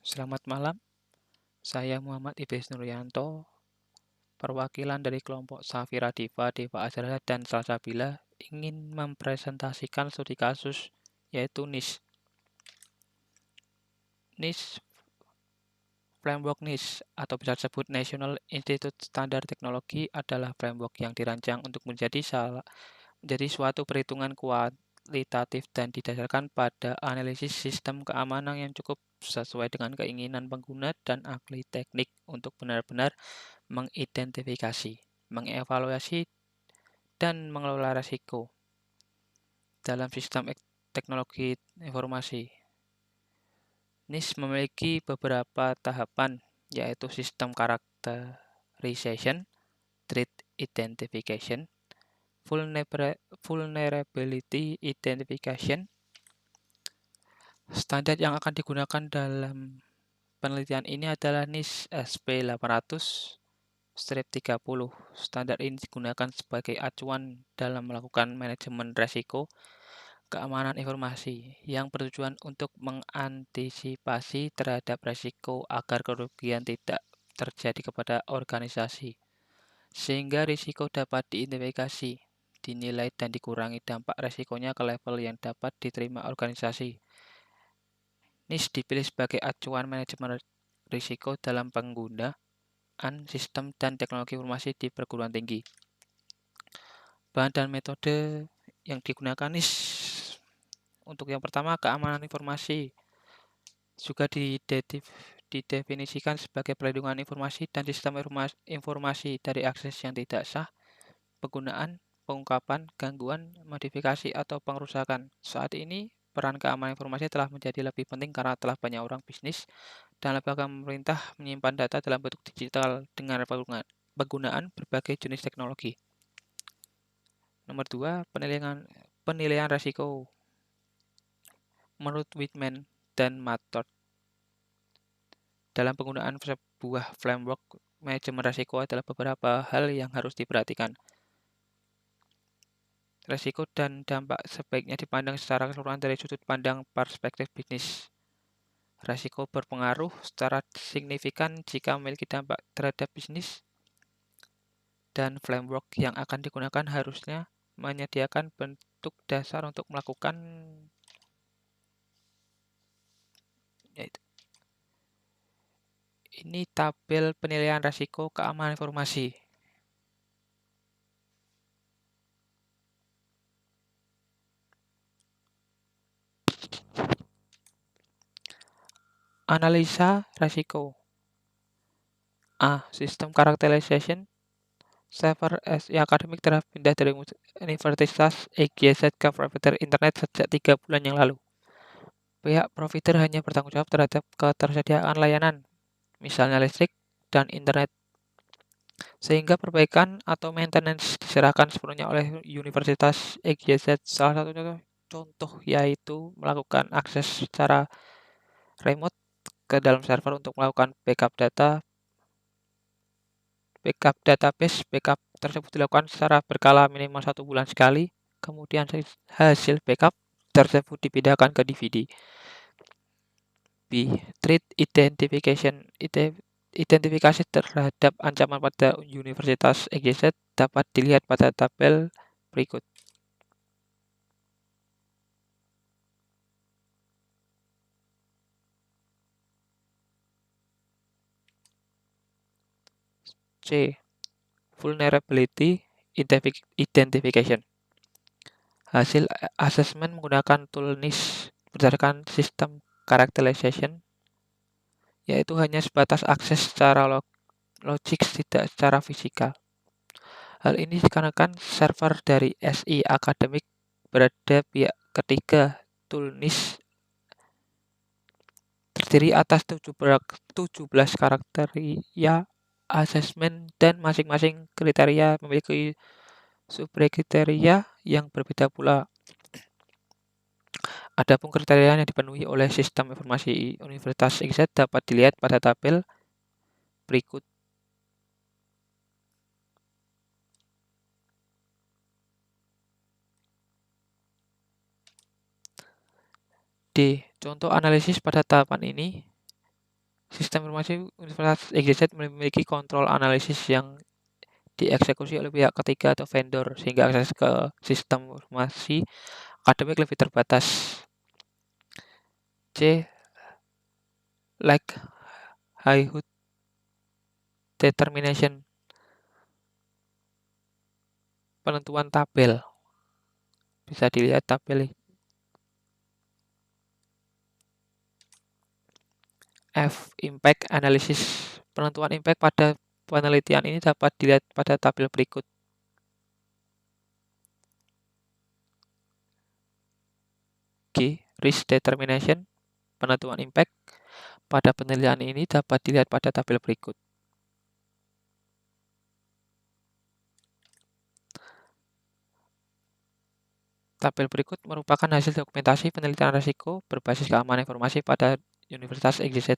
Selamat malam, saya Muhammad Idris Nuryanto, perwakilan dari kelompok Safira Diva, Deva Azhara, dan Salsabila ingin mempresentasikan studi kasus yaitu NIS. NIS Framework NIS atau bisa disebut National Institute Standard Technology adalah framework yang dirancang untuk menjadi suatu perhitungan kualitatif dan didasarkan pada analisis sistem keamanan yang cukup sesuai dengan keinginan pengguna dan ahli teknik untuk benar-benar mengidentifikasi, mengevaluasi, dan mengelola risiko dalam sistem teknologi informasi. NIS memiliki beberapa tahapan, yaitu sistem characterization, threat identification, vulnerability identification. Standar yang akan digunakan dalam penelitian ini adalah NIS SP800-30. Standar ini digunakan sebagai acuan dalam melakukan manajemen risiko keamanan informasi yang bertujuan untuk mengantisipasi terhadap risiko agar kerugian tidak terjadi kepada organisasi, sehingga risiko dapat diidentifikasi, dinilai, dan dikurangi dampak risikonya ke level yang dapat diterima organisasi. NIS dipilih sebagai acuan manajemen risiko dalam penggunaan sistem dan teknologi informasi di perguruan tinggi. Bahan dan metode yang digunakan NIS untuk yang pertama, keamanan informasi juga didefinisikan sebagai perlindungan informasi dan sistem informasi dari akses yang tidak sah, penggunaan, pengungkapan, gangguan, modifikasi, atau pengerusakan. Saat ini, peran keamanan informasi telah menjadi lebih penting karena telah banyak orang bisnis dan lembaga pemerintah menyimpan data dalam bentuk digital dengan penggunaan berbagai jenis teknologi. Nomor 2, penilaian risiko. Menurut Whitman dan Mathod, dalam penggunaan sebuah framework, manajemen risiko adalah beberapa hal yang harus diperhatikan. Risiko dan dampak sebaiknya dipandang secara keseluruhan dari sudut pandang perspektif bisnis. Risiko berpengaruh secara signifikan jika memiliki dampak terhadap bisnis, dan framework yang akan digunakan harusnya menyediakan bentuk dasar untuk melakukan yaitu ini tabel penilaian risiko keamanan informasi. Analisa risiko. A. Sistem characterization. Server SI Academic telah pindah dari Universitas EGZ ke provider internet sejak 3 bulan yang lalu. Pihak provider hanya bertanggung jawab terhadap ketersediaan layanan, misalnya listrik dan internet, sehingga perbaikan atau maintenance diserahkan sepenuhnya oleh Universitas EGZ. Salah satu contoh yaitu melakukan akses secara remote ke dalam server untuk melakukan backup database. Backup tersebut dilakukan secara berkala minimal 1 bulan sekali, kemudian hasil backup tersebut dipindahkan ke DVD. B. Threat identification. Identifikasi terhadap ancaman pada Universitas EGZ dapat dilihat pada tabel berikut. C. Vulnerability identification. Hasil asesmen menggunakan tool NIS berdasarkan sistem characterization, yaitu hanya sebatas akses secara logik, tidak secara fisikal. Hal ini dikarenakan server dari SI Academic berada pihak ketiga. Tool NIS terdiri atas 17 kriteria asesmen dan masing-masing kriteria memiliki subkriteria yang berbeda pula. Adapun kriteria yang dipenuhi oleh sistem informasi Universitas EGZ dapat dilihat pada tabel berikut. D. Contoh analisis pada tahapan ini. Sistem informasi Universitas XYZ memiliki kontrol analisis yang dieksekusi oleh pihak ketiga atau vendor, sehingga akses ke sistem informasi akademik lebih terbatas. C. Likelihood determination, penentuan tabel. Bisa dilihat tabel. F. Impact analysis, penentuan impact pada penelitian ini dapat dilihat pada tabel berikut. G. Risk determination, penentuan impact pada penelitian ini dapat dilihat pada tabel berikut. Tabel berikut merupakan hasil dokumentasi penelitian risiko berbasis keamanan informasi pada Universitas XYZ.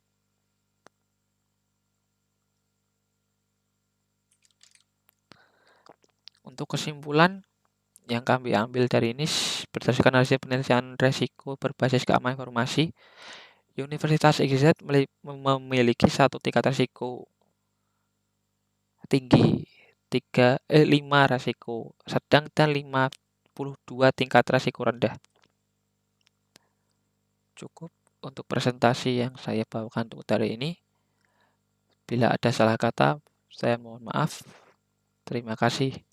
Untuk kesimpulan yang kami ambil dari ini, berdasarkan hasil penelitian risiko berbasis keamanan informasi, Universitas XYZ memiliki satu tingkat risiko tinggi, 5 risiko sedang dan 52 tingkat risiko rendah. Cukup untuk presentasi yang saya bawakan untuk hari ini. Bila ada salah kata, saya mohon maaf. Terima kasih.